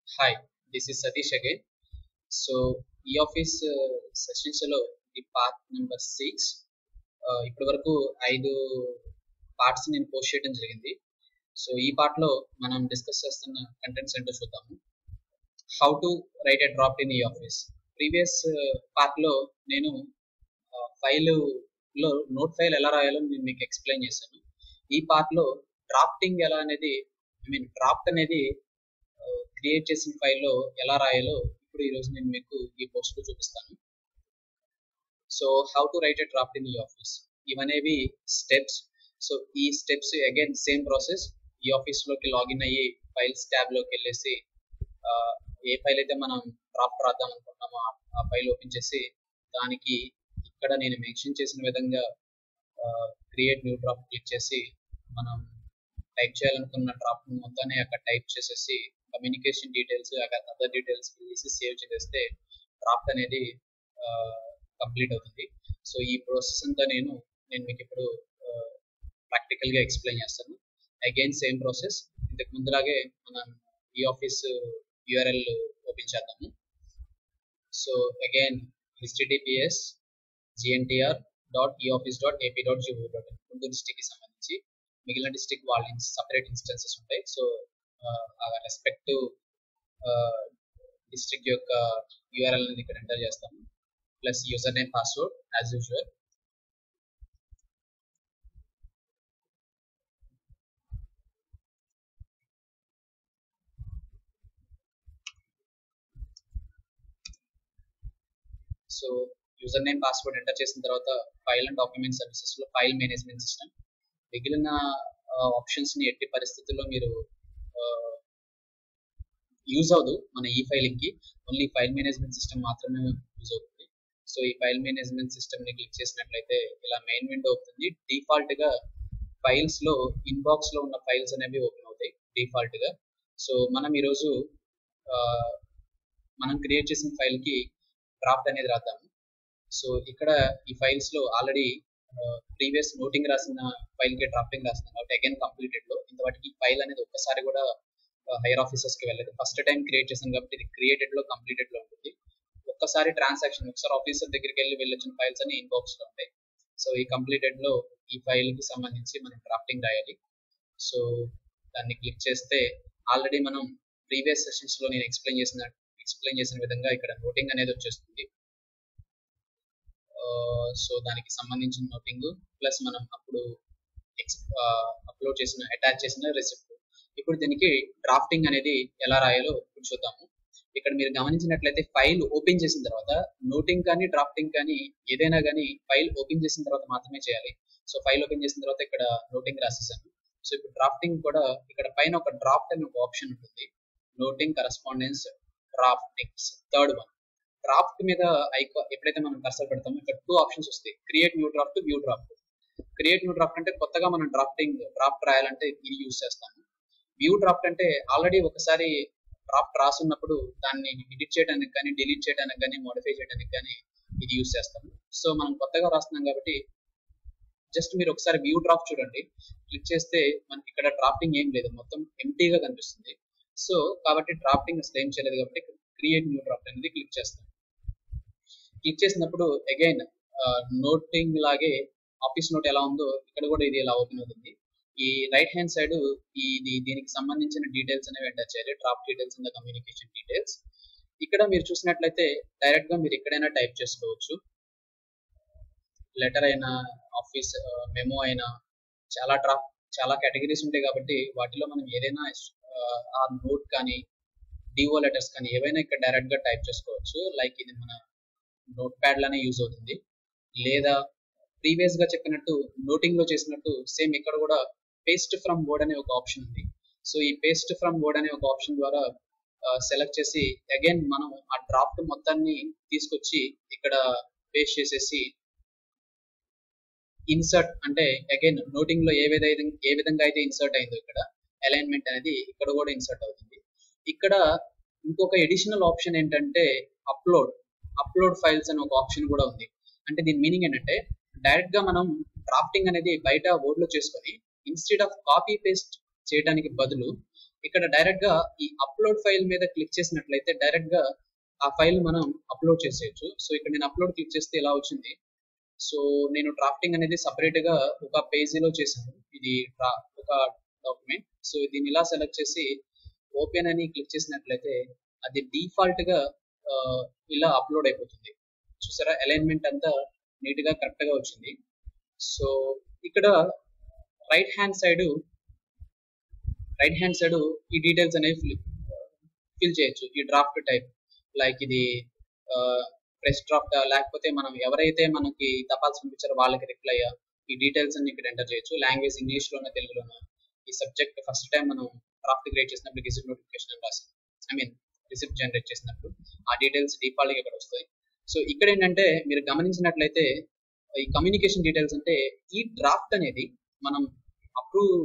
Hi, this is Satish again. So, e-office sessions లో ఈ part number 6 ఇప్పటి వరకు 5 పార్ట్స్ నేను పోస్ట్ చేయడం జరిగింది. సో ఈ పార్ట్ లో మనం డిస్కస్ చేస్తున్న కంటెంట్స్ ఏంటో చూద్దాము. How to write a draft in e office. Previous part లో నేను ఫైల్ లో నోట్ ఫైల్ ఎలా రాయాలో నేను మీకు ఎక్స్ప్లెయిన్ చేశాను. ఈ పార్ట్ లో డ్రాఫ్టింగ్ ఎలా అనేది డ్రాఫ్ట్ అనేది క్రియేట్ చేసిన ఫైల్లో ఎలా రాయాలో ఇప్పుడు ఈరోజు నేను మీకు ఈ పోస్ట్లో చూపిస్తాను. So how to write a draft in ఈ ఆఫీస్, ఇవనేవి స్టెప్స్. సో ఈ స్టెప్స్ అగైన్ సేమ్ ప్రాసెస్. ఈ ఆఫీస్లోకి లాగిన్ అయ్యి ఫైల్స్ ట్యాబ్లోకి వెళ్ళేసి ఏ ఫైల్ అయితే మనం డ్రాఫ్ట్ రాద్దాం అనుకుంటున్నామో ఆ ఫైల్ ఓపెన్ చేసి దానికి ఇక్కడ నేను మెన్షన్ చేసిన విధంగా క్రియేట్ న్యూ డ్రాఫ్ట్ క్లిక్ చేసి మనం టైప్ చేయాలనుకున్న డ్రాఫ్ట్ మొత్తాన్ని అక్కడ టైప్ చేసేసి కమ్యూనికేషన్ డీటెయిల్స్ అదర్ డీటెయిల్స్ తీసి సేవ్ చేస్తే డ్రాఫ్ట్ అనేది కంప్లీట్ అవుతుంది. సో ఈ ప్రాసెస్ అంతా నేను మీకు ఇప్పుడు ప్రాక్టికల్గా ఎక్స్ప్లెయిన్ చేస్తాను. అగైన్ సేమ్ ప్రాసెస్, ఇంతకు ముందులాగే మనం ఈ ఆఫీస్ యూఆర్ఎల్ ఓపెన్ చేద్దాము. So again https gntr.eoffice.ap.gov.in Guntur డిస్ట్రిక్ట్కి సంబంధించి మిగిలిన డిస్ట్రిక్ట్ వాళ్ళ సపరేట్ ఇన్స్టెన్సెస్ ఉంటాయి. సో రెస్పెక్టివ్ డిస్ట్రిక్ట్ యొక్క యూఆర్ఎల్ అనేది ఇక్కడ ఎంటర్ చేస్తాము, plus username password as usual. So username password enter చేసిన తర్వాత ఫైల్ అండ్ డాక్యుమెంట్ సర్వీసెస్లో ఫైల్ మేనేజ్మెంట్ సిస్టమ్, మిగిలిన ఆప్షన్స్ని ఎట్టి పరిస్థితుల్లో మీరు యూజ్ అవ్వదు. మన ఈ ఫైలింగ్కి ఓన్లీ ఫైల్ మేనేజ్మెంట్ సిస్టమ్ మాత్రమే యూజ్ అవుతుంది. సో ఈ ఫైల్ మేనేజ్మెంట్ సిస్టమ్ని క్లిక్ చేసినట్లయితే ఇలా మెయిన్ విండో అవుతుంది. డిఫాల్ట్గా ఫైల్స్లో ఇన్బాక్స్లో ఉన్న ఫైల్స్ అనేవి ఓపెన్ అవుతాయి డిఫాల్ట్గా. సో మనం ఈరోజు మనం క్రియేట్ చేసిన ఫైల్కి డ్రాఫ్ట్ అనేది రాద్దాము. సో ఇక్కడ ఈ ఫైల్స్లో ఆల్రెడీ ప్రీవియస్ నోటింగ్ రాసిన ఫైల్కి డ్రాఫ్టింగ్ రాసిన కాబట్టి అగైన్ కంప్లీటెడ్లో ఇంతవాటికి ఫైల్ అనేది ఒక్కసారి కూడా హైయర్ ఆఫీసర్స్కి వెళ్ళలేదు. ఫస్ట్ టైం క్రియేట్ చేసాం కాబట్టి ఇది క్రియేటెడ్లో కంప్లీటెడ్లో ఉంటుంది. ఒక్కసారి ట్రాన్సాక్షన్ ఒకసారి ఆఫీసర్ దగ్గరికి వెళ్ళొచ్చిన ఫైల్స్ అన్ని ఇన్బాక్స్లో ఉంటాయి. సో ఈ కంప్లీటెడ్లో ఈ ఫైల్కి సంబంధించి మనం డ్రాఫ్టింగ్ రాయాలి. సో దాన్ని క్లిక్ చేస్తే ఆల్రెడీ మనం ప్రీవియస్ సెషన్స్లో నేను ఎక్స్ప్లెయిన్ చేసిన విధంగా ఇక్కడ నోటింగ్ అనేది వచ్చేస్తుంది. సో దానికి సంబంధించిన నోటింగ్ ప్లస్ మనం అప్పుడు అప్లోడ్ చేసిన అటాచ్ చేసిన రెసిప్ట్. ఇప్పుడు దీనికి డ్రాఫ్టింగ్ అనేది ఎలా రాయాలో ఇప్పుడు చూద్దాము. ఇక్కడ మీరు గమనించినట్లయితే ఫైల్ ఓపెన్ చేసిన తర్వాత నోటింగ్ కానీ డ్రాఫ్టింగ్ కానీ ఏదైనా కానీ ఫైల్ ఓపెన్ చేసిన తర్వాత మాత్రమే చేయాలి. సో ఫైల్ ఓపెన్ చేసిన తర్వాత ఇక్కడ నోటింగ్ రాసేసాను. సో ఇప్పుడు డ్రాఫ్టింగ్ కూడా ఇక్కడ పైన ఒక డ్రాఫ్ట్ అని ఒక ఆప్షన్ ఉంటుంది. Noting, correspondence, draftings, third one. Draft మీద ఎప్పుడైతే మనం కర్సర్ పెడతామో ఇక్కడ 2 ఆప్షన్స్ వస్తాయి, create new draft, view draft. Create new draft అంటే కొత్తగా మనం డ్రాఫ్ట్ రాయాలంటే ఇది యూజ్ చేస్తాము. వ్యూ డ్రాఫ్ట్ అంటే ఆల్రెడీ ఒకసారి డ్రాఫ్ట్ రాసున్నప్పుడు దాన్ని ఎడిట్ చేయడానికి కానీ డిలీట్ చేయడానికి కానీ మోడిఫై చేయడానికి కానీ ఇది యూజ్ చేస్తాము. సో మనం కొత్తగా రాస్తున్నాం కాబట్టి జస్ట్ మీరు ఒకసారి వ్యూ డ్రాఫ్ట్ చూడండి. క్లిక్ చేస్తే మనకి ఇక్కడ డ్రాఫ్టింగ్ ఏం లేదు, మొత్తం ఎంటీగా కనిపిస్తుంది. సో కాబట్టి డ్రాఫ్టింగ్ అసలు ఏం చేయలేదు కాబట్టి క్రియేట్ న్యూ డ్రాఫ్ట్ అనేది క్లిక్ చేస్తాం. క్లిక్ చేసినప్పుడు అగైన్ నోటింగ్ లాగే ఆఫీస్ నోట్ ఎలా ఉందో ఇక్కడ కూడా ఇది ఎలా ఓపెన్ అవుతుంది. ఈ రైట్ హ్యాండ్ సైడ్ దీనికి సంబంధించిన డీటెయిల్స్ అనేవి ఎంటర్ చేయాలి, draft details in the communication details. ఇక్కడ మీరు చూసినట్లయితే డైరెక్ట్ గా మీరు ఎక్కడైనా టైప్ చేసుకోవచ్చు. లెటర్ అయినా, ఆఫీస్ మెమో అయినా, చాలా కేటగిరీస్ ఉంటాయి కాబట్టి వాటిలో మనం ఏదైనా ఆ నోట్ కానీ డిఓ లెటర్స్ కానీ ఏవైనా ఇక్కడ డైరెక్ట్ గా టైప్ చేసుకోవచ్చు. లైక్ ఇది మన నోట్ ప్యాడ్ లానే యూజ్ అవుతుంది. లేదా ప్రీవియస్ గా చెప్పినట్టు నోటింగ్ లో చేసినట్టు సేమ్ ఇక్కడ కూడా పేస్ట్ ఫ్రమ్ బోర్డ్ అనే ఒక ఆప్షన్ ఉంది. సో ఈ పేస్ట్ ఫ్రమ్ బోర్డ్ అనే ఒక ఆప్షన్ ద్వారా సెలెక్ట్ చేసి అగైన్ మనం ఆ డ్రాఫ్ట్ మొత్తాన్ని తీసుకొచ్చి ఇక్కడ పేస్ట్ చేసేసి ఇన్సర్ట్ అంటే అగైన్ నోటింగ్ లో ఏ విధంగా అయితే ఇన్సర్ట్ అయిందో ఇక్కడ అలైన్మెంట్ అనేది ఇక్కడ కూడా ఇన్సర్ట్ అవుతుంది. ఇక్కడ ఇంకొక ఎడిషనల్ ఆప్షన్ ఏంటంటే అప్లోడ్ ఫైల్స్ అనే ఒక ఆప్షన్ కూడా ఉంది. అంటే దీని మీనింగ్ ఏంటంటే డైరెక్ట్ గా మనం డ్రాఫ్టింగ్ అనేది బయట వర్డ్ లో చేసుకొని ఇన్స్టెడ్ ఆఫ్ కాపీ పేస్ట్ చేయడానికి బదులు ఇక్కడ డైరెక్ట్ గా ఈ అప్లోడ్ ఫైల్ మీద క్లిక్ చేసినట్లయితే డైరెక్ట్ గా ఆ ఫైల్ మనం అప్లోడ్ చేసేయచ్చు. సో ఇక్కడ నేను అప్లోడ్ క్లిక్ చేస్తే ఇలా వచ్చింది. సో నేను డ్రాఫ్టింగ్ అనేది సపరేట్ గా ఒక పేజీలో చేశాను. ఇది ఒక డాక్యుమెంట్. సో దీన్ని ఇలా సెలెక్ట్ చేసి ఓపెన్ అని క్లిక్ చేసినట్లయితే అది డిఫాల్ట్ గా ఇలా అప్లోడ్ అయిపోతుంది. చూసారా, అలైన్మెంట్ అంతా నీట్ గా కరెక్ట్ గా వచ్చింది. సో ఇక్కడ రైట్ హ్యాండ్ సైడ్ ఈ డీటెయిల్స్ అనేవి ఫిల్ చేయొచ్చు. ఈ డ్రాఫ్ట్ టైప్ లైక్ ఇది ప్రెస్ డ్రాఫ్ట్, లేకపోతే మనం ఎవరైతే మనకి తపాల్సి పంపించారో వాళ్ళకి రిప్లై, ఈ డీటెయిల్స్ అన్ని ఇక్కడ ఎంటర్ చేయొచ్చు. లాంగ్వేజ్ ఇంగ్లీష్ లోనో తెలుగులోనో. ఈ సబ్జెక్ట్ ఫస్ట్ టైం మనం డ్రాఫ్ట్ క్రియేట్ చేసినప్పుడు రిసిప్ట్ నోటిఫికేషన్ అని రాసి రిసిప్ట్ జనరేట్ చేసినప్పుడు ఆ డీటెయిల్స్ డిఫాల్ట్ గా ఇక్కడ వస్తాయి. సో ఇక్కడ ఏంటంటే మీరు గమనించినట్లయితే ఈ కమ్యూనికేషన్ డీటెయిల్స్ అంటే ఈ డ్రాఫ్ట్ అనేది మనం అప్రూవ్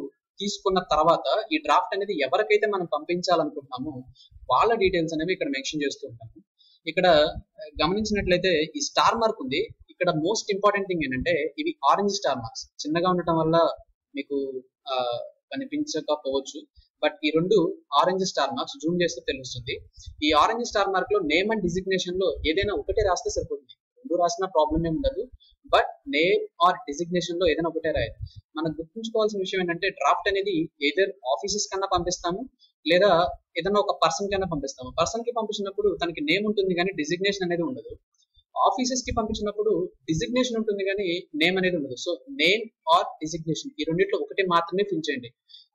తీసుకున్న తర్వాత ఈ డ్రాఫ్ట్ అనేది ఎవరికైతే మనం పంపించాలనుకుంటున్నామో వాళ్ళ డీటెయిల్స్ అనేవి ఇక్కడ మెన్షన్ చేస్తూ ఉంటాము. ఇక్కడ గమనించినట్లయితే ఈ స్టార్ మార్క్ ఉంది. ఇక్కడ మోస్ట్ ఇంపార్టెంట్ థింగ్ ఏంటంటే ఇవి ఆరెంజ్ స్టార్ మార్క్స్. చిన్నగా ఉండటం వల్ల మీకు కనిపించకపోవచ్చు, బట్ ఈ రెండు ఆరెంజ్ స్టార్ మార్క్స్. జూమ్ చేస్తే తెలుస్తుంది. ఈ ఆరెంజ్ స్టార్ మార్క్ లో నేమ్ అండ్ డిజిగ్నేషన్ లో ఏదైనా ఒకటే రాస్తే సరిపోతుంది. రెండు రాసిన ప్రాబ్లం ఏమి ఉండదు, బట్ నేమ్ ఆర్ డిజిగ్నేషన్ లో ఏదైనా ఒకటే రాయాలి. మనం గుర్తుంచుకోవాల్సిన విషయం ఏంటంటే డ్రాఫ్ట్ అనేది ఏదర్ ఆఫీసెస్ కన్నా పంపిస్తాము లేదా ఏదైనా ఒక పర్సన్ కన్నా పంపిస్తాము. పర్సన్ కి పంపించినప్పుడు తనకి నేమ్ ఉంటుంది కానీ డిజిగ్నేషన్ అనేది ఉండదు. ఆఫీసెస్ కి పంపించినప్పుడు డిజిగ్నేషన్ ఉంటుంది కానీ నేమ్ అనేది ఉండదు. సో నేమ్ ఆర్ డిజిగ్నేషన్ ఈ రెండిట్లో ఒకటి మాత్రమే ఫిల్ చేయండి.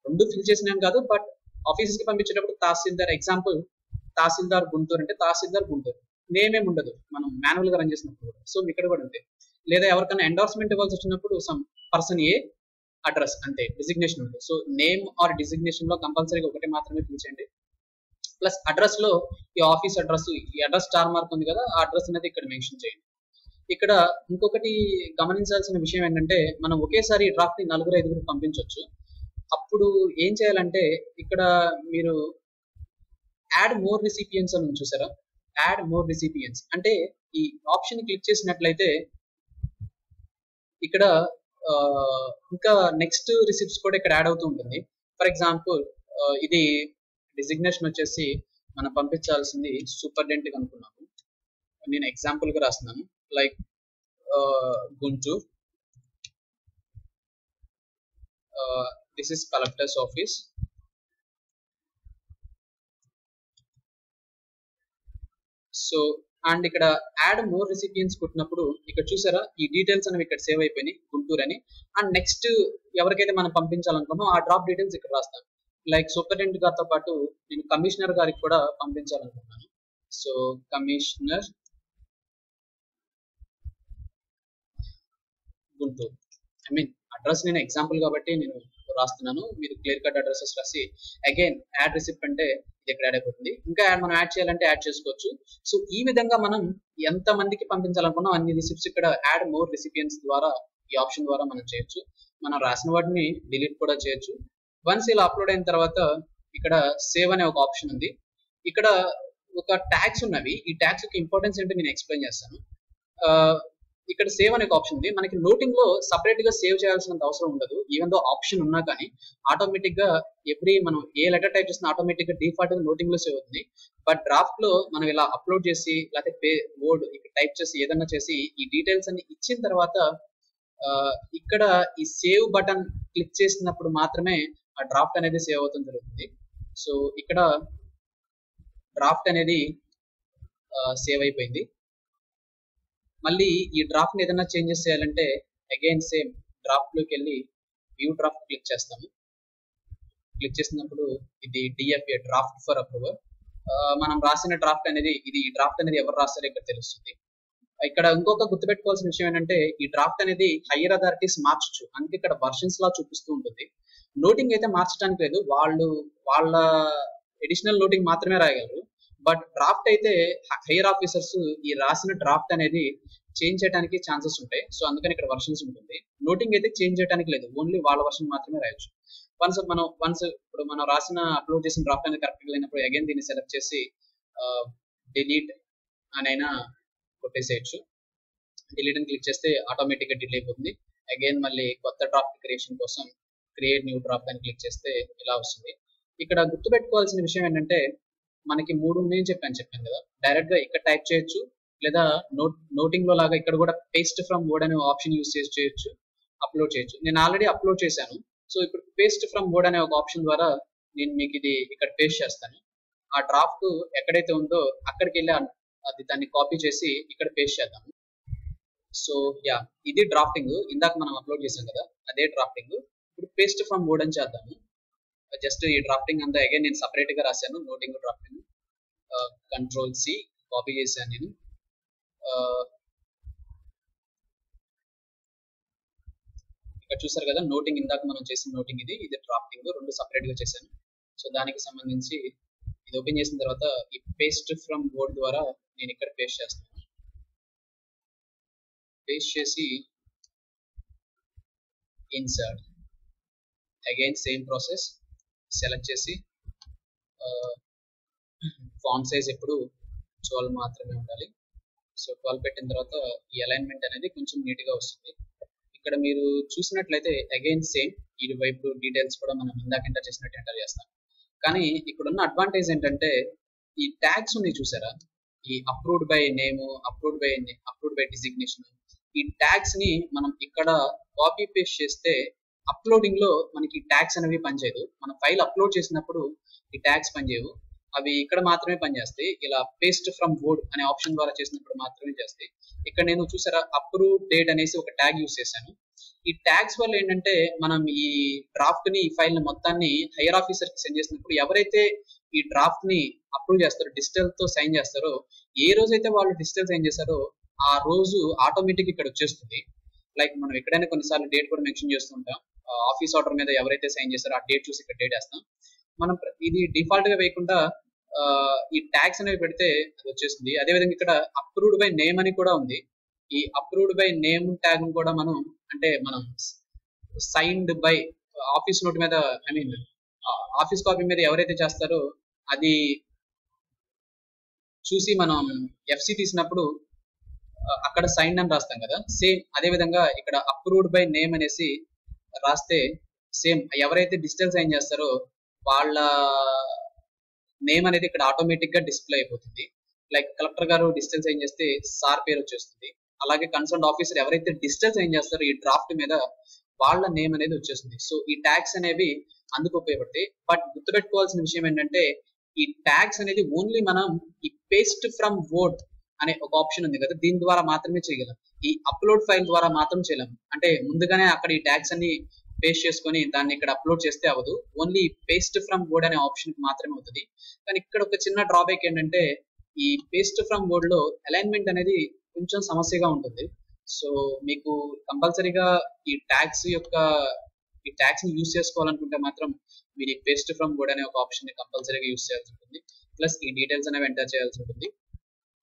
రెండు ఫిల్ చేసినాం కాదు, బట్ ఆఫీసెస్ కి పంపించేటప్పుడు తహసీల్దార్, ఎగ్జాంపుల్ తహసీల్దార్ గుంటూరు అంటే తహసీల్దార్ గుంటూరు, నేమ్ ఏమి ఉండదు మనం మాన్యువల్ గా రన్ చేసినప్పుడు. సో ఇక్కడ కూడా అంతే. లేదా ఎవరికైనా ఎండార్స్మెంట్ ఇవ్వాల్సి వచ్చినప్పుడు సమ్ పర్సన్ ఏ అడ్రస్ అంతే, డిజిగ్నేషన్ ఉంటుంది. సో నేమ్ ఆర్ డిజిగ్నేషన్ లో కంపల్సరీగా ఒకటి మాత్రమే ఫిల్ చేయండి. ప్లస్ అడ్రస్ లో ఈ ఆఫీస్ అడ్రస్, ఈ అడ్రస్ స్టార్ మార్క్ ఉంది కదా, ఆ అడ్రస్ అనేది ఇక్కడ మెన్షన్ చేయండి. ఇక్కడ ఇంకొకటి గమనించాల్సిన విషయం ఏంటంటే మనం ఒకేసారి డ్రాఫ్ట్ ని 4-5 పంపించవచ్చు. అప్పుడు ఏం చేయాలంటే ఇక్కడ మీరు యాడ్ మోర్ రిసిపియన్స్ అని చూసారా, యాడ్ మోర్ రిసిపియన్స్ అంటే ఈ ఆప్షన్ క్లిక్ చేసినట్లయితే ఇక్కడ ఇంకా నెక్స్ట్ రిసిప్ట్స్ కూడా ఇక్కడ యాడ్ అవుతూ ఉంటుంది. ఫర్ ఎగ్జాంపుల్ ఇది డిజిగ్నేషన్ వచ్చేసి మనం పంపించాల్సింది సూపరింటెండెంట్ అనుకున్నాము. నేను ఎగ్జాంపుల్ గా రాస్తున్నాను, like Guntur, this is collector's office. So and ఇక్కడ యాడ్ మోర్ రిసిపియన్స్ కొట్టినప్పుడు ఇక్కడ చూసారా ఈ డీటెయిల్స్ అనేవి ఇక్కడ సేవ్ అయిపోయినాయి, గుంటూరు అని. అండ్ నెక్స్ట్ ఎవరికైతే మనం పంపించాలనుకున్నామో ఆ డ్రాప్ డీటెయిల్స్ ఇక్కడ రాస్తాను. లైక్ సూపరింటెండెంట్ గారితో పాటు నేను కమిషనర్ గారికి కూడా పంపించాలనుకున్నాను. సో కమిషనర్ గుంటూరు, అడ్రస్ నేను ఎగ్జాంపుల్ కాబట్టి నేను రాస్తున్నాను. మీరు క్లియర్ కట్ అడ్రసెస్ రాసి అగైన్ యాడ్ రిసిప్ట్ అంటే ఇది ఇక్కడ యాడ్ అయిపోతుంది. ఇంకా మనం యాడ్ చేయాలంటే యాడ్ చేసుకోవచ్చు. సో ఈ విధంగా మనం ఎంత మందికి పంపించాలనుకున్నాం అన్ని రిసిప్ట్స్ ఇక్కడ యాడ్ మోర్ రిసిపియన్స్ ద్వారా ఈ ఆప్షన్ ద్వారా మనం చేయొచ్చు. మనం రాసిన వాటిని డిలీట్ కూడా చేయొచ్చు. వన్స్ ఇలా అప్లోడ్ అయిన తర్వాత ఇక్కడ సేవ్ అనే ఒక ఆప్షన్ ఉంది. ఇక్కడ ఒక ట్యాగ్స్ ఉన్నవి. ఈ ట్యాగ్స్ యొక్క ఇంపార్టెన్స్ ఏంటో నేను ఎక్స్ప్లెయిన్ చేస్తాను. ఇక్కడ సేవ్ అనే ఆప్షన్ ఉంది. మనకి నోటింగ్ లో సపరేట్ గా సేవ్ చేయాల్సినంత అవసరం ఉండదు. ఈవెన్ దో ఆప్షన్ ఉన్నా కానీ ఆటోమేటిక్ గా మనం ఏ లెటర్ టైప్ చేసినా ఆటోమేటిక్ గా డిఫాల్ట్ గా నోటింగ్ లో సేవ్ అవుతుంది. బట్ డ్రాఫ్ట్ లో మనం ఇలా అప్లోడ్ చేసి లేకపోతే వర్డ్ ఇక్కడ టైప్ చేసి ఏదన్నా చేసి ఈ డీటెయిల్స్ అన్ని ఇచ్చిన తర్వాత ఇక్కడ ఈ సేవ్ బటన్ క్లిక్ చేసినప్పుడు మాత్రమే ఆ డ్రాఫ్ట్ అనేది సేవ్ అవుతుంది జరుగుతుంది. సో ఇక్కడ డ్రాఫ్ట్ అనేది సేవ్ అయిపోయింది. మళ్ళీ ఈ డ్రాఫ్ట్ ని ఏదైనా చేంజెస్ చేయాలంటే అగైన్ సేమ్ డ్రాఫ్ట్ లోకి వెళ్ళి వ్యూ డ్రాఫ్ట్ క్లిక్ చేస్తాము. క్లిక్ చేసినప్పుడు ఇది డిఎఫ్ఏ, డ్రాఫ్ట్ ఫర్ అప్రూవల్. మనం రాసిన డ్రాఫ్ట్ అనేది ఈ డ్రాఫ్ట్ అనేది ఎవరు రాస్తారో ఇక్కడ తెలుస్తుంది. ఇక్కడ ఇంకొక గుర్తుపెట్టుకోవాల్సిన విషయం ఏంటంటే ఈ డ్రాఫ్ట్ అనేది హైయర్ అథారిటీస్ మార్చచ్చు, అందుకే ఇక్కడ వర్షన్స్ లా చూపిస్తూ ఉంటుంది. నోటింగ్ అయితే మార్చడానికి లేదు, వాళ్ళ ఎడిషనల్ నోటింగ్ మాత్రమే రాయగలరు. బట్ డ్రాఫ్ట్ అయితే హైయర్ ఆఫీసర్స్ ఈ రాసిన డ్రాఫ్ట్ అనేది చేంజ్ చేయడానికి ఛాన్సెస్ ఉంటాయి. సో అందుకని ఇక్కడ వర్షన్స్ ఉంటుంది. నోటింగ్ అయితే చేంజ్ చేయడానికి లేదు, ఓన్లీ వాళ్ళ వర్షన్ మాత్రమే రాయొచ్చు. ఇప్పుడు మనం రాసిన అప్లోడ్ చేసిన డ్రాఫ్ట్ అనేది కరెక్ట్ లేనప్పుడు అగైన్ దీన్ని సెలెక్ట్ చేసి డిలీట్ అనైనా కొట్టేసేయచ్చు. డిలీట్ అని క్లిక్ చేస్తే ఆటోమేటిక్ గా డిలీట్ అయిపోతుంది. అగైన్ మళ్ళీ కొత్త డ్రాఫ్ట్ క్రియేషన్ కోసం క్రియేట్ న్యూ డ్రాఫ్ట్ అని క్లిక్ చేస్తే ఇలా వస్తుంది. ఇక్కడ గుర్తుపెట్టుకోవాల్సిన విషయం ఏంటంటే మనకి 3 ఉన్నాయని చెప్పాను కదా. డైరెక్ట్ గా ఇక్కడ టైప్ చేయొచ్చు, లేదా నోటింగ్ లో లాగా ఇక్కడ కూడా పేస్ట్ ఫ్రమ్ వర్డ్ అనే ఆప్షన్ యూస్ చేసి చేయొచ్చు, అప్లోడ్ చేయొచ్చు. నేను ఆల్రెడీ అప్లోడ్ చేశాను. సో ఇప్పుడు పేస్ట్ ఫ్రమ్ వర్డ్ అనే ఒక ఆప్షన్ ద్వారా నేను మీకు ఇది ఇక్కడ పేస్ట్ చేస్తాను. ఆ డ్రాఫ్ట్ ఎక్కడైతే ఉందో అక్కడికి వెళ్ళి అది దాన్ని కాపీ చేసి ఇక్కడ పేస్ట్ చేద్దాము. సో యా, ఇది డ్రాఫ్టింగ్. ఇందాక మనం అప్లోడ్ చేసాం కదా, అదే డ్రాఫ్టింగ్. ఇప్పుడు పేస్ట్ ఫ్రమ్ వర్డ్ అని చేద్దాము. జస్ట్ ఈ డ్రాఫ్టింగ్ అంతా అగైన్ నేను సపరేట్ గా రాశాను, noting drafting. Control C copy చేశాను నేను. ఇక్కడ చూసారు కదా, నోటింగ్ ఇందాక మనం చేసిన నోటింగ్ ఇది డ్రాఫ్టింగ్, రెండు సపరేట్ గా చేశాను. సో దానికి సంబంధించి ఇది ఓపెన్ చేసిన తర్వాత ఈ పేస్ట్ ఫ్రమ్ వర్డ్ ద్వారా నేను ఇక్కడ పేస్ట్ చేస్తాను. పేస్ట్ చేసి insert, again same process. Select చేసి ఫాంట్ సైజ్ ఎప్పుడు 12 మాత్రమే ఉండాలి. సో 12 పెట్టిన తర్వాత ఈ అలైన్మెంట్ అనేది కొంచెం నీట్ గా వస్తుంది. ఇక్కడ మీరు చూసినట్లయితే అగైన్ సేమ్, ఇరువైపు డీటెయిల్స్ కూడా మనం ఇందాక ఎంటర్ చేసినట్టు ఎంటర్ చేస్తాం. కానీ ఇక్కడ ఉన్న అడ్వాంటేజ్ ఏంటంటే ఈ ట్యాగ్స్ ఉన్నాయి చూసారా, ఈ approved by name, approved by designation, ఈ ట్యాగ్స్ ని మనం ఇక్కడ కాపీ పేస్ట్ చేస్తే అప్లోడింగ్ లో మనకి ట్యాగ్స్ అనేవి పనిచేయదు. మన ఫైల్ అప్లోడ్ చేసినప్పుడు ఈ ట్యాగ్స్ పనిచేయవు, అవి ఇక్కడ మాత్రమే పనిచేస్తాయి. ఇలా పేస్ట్ ఫ్రమ్ వర్డ్ అనే ఆప్షన్ ద్వారా చేసినప్పుడు మాత్రమే చేస్తాయి. ఇక్కడ నేను చూసారా అప్రూవ్ డేట్ అనేసి ఒక ట్యాగ్ యూస్ చేశాను. ఈ ట్యాగ్స్ వల్ల ఏంటంటే మనం ఈ డ్రాఫ్ట్ ని, ఈ ఫైల్ ని మొత్తాన్ని హైయర్ ఆఫీసర్ కి సెండ్ చేసినప్పుడు ఎవరైతే ఈ డ్రాఫ్ట్ ని అప్రూవ్ చేస్తారో, డిజిటల్ తో సైన్ చేస్తారో, ఏ రోజైతే వాళ్ళు డిజిటల్ సైన్ చేస్తారో ఆ రోజు ఆటోమేటిక్ ఇక్కడ వచ్చేస్తుంది. లైక్ మనం ఎక్కడైనా కొన్నిసార్లు డేట్ కూడా మెన్షన్ చేస్తుంటాం. ఆఫీస్ ఆర్డర్ మీద ఎవరైతే సైన్ చేస్తారో ఆ డేట్ చూసి ఇక్కడ డేట్ వేస్తాం. మనం ఇది డిఫాల్ట్ గా వేయకుండా ఈ ట్యాగ్స్ అనేవి పెడితే అది వచ్చేస్తుంది. అదేవిధంగా ఇక్కడ అప్రూవ్డ్ బై నేమ్ అని కూడా ఉంది. ఈ అప్రూవ్డ్ బై నేమ్ ట్యాగ్ కూడా మనం సైన్డ్ బై ఆఫీస్ నోట్ మీద, ఆఫీస్ కాపీ మీద ఎవరైతే చేస్తారో అది చూసి మనం ఎఫ్సి తీసినప్పుడు అక్కడ సైన్ అని రాస్తాం కదా, సేమ్ అదే విధంగా ఇక్కడ అప్రూవ్డ్ బై నేమ్ అనేసి రాస్తే సేమ్ ఎవరైతే డిజిటల్ సైన్ చేస్తారో వాళ్ళ నేమ్ అనేది ఇక్కడ ఆటోమేటిక్ గా డిస్ప్లే అయిపోతుంది. లైక్ కలెక్టర్ గారు డిజిటల్ సైన్ చేస్తే సార్ పేరు వచ్చేస్తుంది. అలాగే కన్సర్న్ ఆఫీసర్ ఎవరైతే డిజిటల్ సైన్ చేస్తారో ఈ డ్రాఫ్ట్ మీద వాళ్ళ నేమ్ అనేది వచ్చేస్తుంది. సో ఈ ట్యాగ్స్ అనేవి అందుకు ఉపయోగపడతాయి. బట్ గుర్తుపెట్టుకోవాల్సిన విషయం ఏంటంటే ఈ ట్యాగ్స్ అనేది ఓన్లీ మనం ఈ పేస్ట్ ఫ్రమ్ వర్డ్ అనే ఒక ఆప్షన్ ఉంది కదా, దీని ద్వారా మాత్రమే చేయగలం. ఈ అప్లోడ్ ఫైల్ ద్వారా మాత్రం చేయలేం. అంటే ముందుగానే అక్కడ ఈ ట్యాగ్స్ అన్ని పేస్ట్ చేసుకొని దాన్ని ఇక్కడ అప్లోడ్ చేస్తే అవ్వదు. ఓన్లీ పేస్ట్ ఫ్రమ్ వర్డ్ అనే ఆప్షన్ మాత్రమే అవుతుంది. కానీ ఇక్కడ ఒక చిన్న డ్రాబ్యాక్ ఏంటంటే ఈ పేస్ట్ ఫ్రమ్ వర్డ్ లో అలైన్మెంట్ అనేది కొంచెం సమస్యగా ఉంటుంది. సో మీకు కంపల్సరీగా ఈ ట్యాగ్స్ ని యూస్ చేసుకోవాలనుకుంటే మాత్రం మీరు ఈ పేస్ట్ ఫ్రమ్ వర్డ్ అనే ఒక ఆప్షన్ ని కంపల్సరీగా యూస్ చేయాల్సి ఉంటుంది. ప్లస్ ఈ డీటెయిల్స్ అనేవి ఎంటర్ చేయాల్సి ఉంటుంది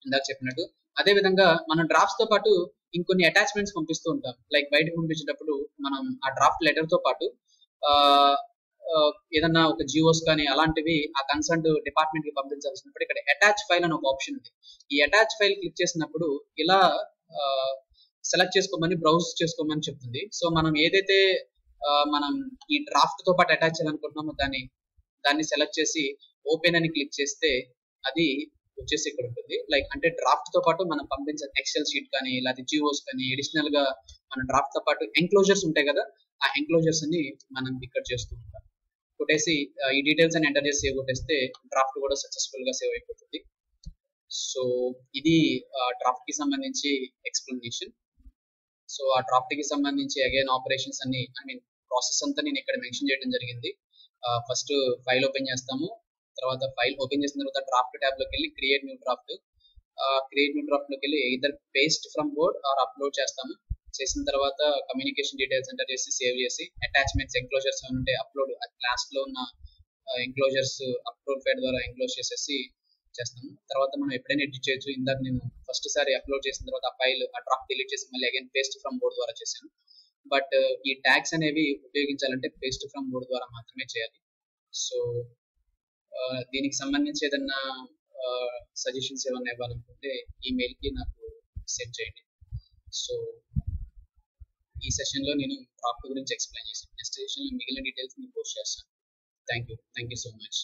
ఇందాక చెప్పినట్టు. అదే విధంగా మనం డ్రాఫ్ట్స్ తో పాటు ఇంకొన్ని అటాచ్మెంట్స్ పంపిస్తూ ఉంటాం. లైక్ బయటకు పంపించేటప్పుడు మనం ఆ డ్రాఫ్ట్ లెటర్ తో పాటు ఏదన్నా ఒక జియోస్ కానీ అలాంటివి ఆ కన్సర్న్ డిపార్ట్మెంట్ కి పంపించాల్సినప్పుడు ఇక్కడ అటాచ్ ఫైల్ అని ఒక ఆప్షన్ ఉంది. ఈ అటాచ్ ఫైల్ క్లిక్ చేసినప్పుడు ఇలా సెలెక్ట్ చేసుకోమని, బ్రౌజ్ చేసుకోమని చెప్తుంది. సో మనం ఏదైతే మనం ఈ డ్రాఫ్ట్ తో పాటు అటాచ్ చేయాలనుకుంటున్నామో దాన్ని సెలెక్ట్ చేసి ఓపెన్ అని క్లిక్ చేస్తే అది వచ్చేసి ఇక్కడ ఉంటుంది. లైక్ అంటే డ్రాఫ్ట్ తో పాటు మనం పంపించే ఎక్సెల్ షీట్ కానీ లేకపోతే జియోస్ కానీ అడిషనల్ గా మన డ్రాఫ్ట్ తో పాటు ఎంక్లోజర్స్ ఉంటాయి కదా, ఆ ఎంక్లోజర్స్ ని మనం ఇక్కడ చేస్తూ ఉంటాం. కొట్టేసి ఈ డీటెయిల్స్ అని ఎంటర్ చేసి సేవ్ కొట్టేస్తే డ్రాఫ్ట్ కూడా సక్సెస్ఫుల్ గా సేవ్ అయిపోతుంది. సో ఇది డ్రాఫ్ట్ కి సంబంధించి ఎక్స్ప్లెనేషన్. సో ఆ డ్రాఫ్ట్ కి సంబంధించి అగైన్ ఆపరేషన్స్ అన్ని, ప్రాసెస్ అంతా నేను ఇక్కడ మెన్షన్ చేయడం జరిగింది. ఫస్ట్ ఫైల్ ఓపెన్ చేస్తాము. తర్వాత ఫైల్ ఓపెన్ చేసిన తర్వాత డ్రాఫ్ట్ ట్యాబ్ లోకి వెళ్ళి క్రియేట్ న్యూ డ్రాఫ్ట్ లోకి వెళ్ళి either paste from word or upload చేస్తాము. చేసిన తర్వాత కమ్యూనికేషన్ డీటెయిల్స్ ఎంటర్ చేసి సేవ్ చేసి అటాచ్మెంట్స్, ఎంక్లోజర్స్ ఏమైనా ఉంటే అప్లోడ్, లాస్ట్ లో ఉన్న ఎంక్లోజర్స్ అప్లోడ్ ఫైల్ ద్వారా ఎంక్లోజ్ చేసేసి చేస్తాము. తర్వాత మనం ఎప్పుడైనా ఎడిట్ చేయొచ్చు. ఇందాక నేను ఫస్ట్ సారి అప్లోడ్ చేసిన తర్వాత ఆ ఫైల్, ఆ డ్రాఫ్ట్ డిలీట్ చేసి మళ్ళీ అగైన్ పేస్ట్ ఫ్రమ్ వర్డ్ ద్వారా చేశాను. బట్ ఈ ట్యాగ్స్ అనేవి ఉపయోగించాలంటే పేస్ట్ ఫ్రమ్ వర్డ్ ద్వారా మాత్రమే చేయాలి. సో దీనికి సంబంధించి ఏదన్నా సజెషన్స్ ఏమన్నా ఇవ్వాలనుకుంటే ఈమెయిల్ కి నాకు సెండ్ చేయండి. సో ఈ సెషన్ లో నేను డ్రాఫ్ట్ గురించి ఎక్స్ప్లెయిన్ చేశాను. నెక్స్ట్ సెషన్ లో మిగిలిన డీటెయిల్స్ నేను పోస్ట్ చేస్తాను. Thank you so much.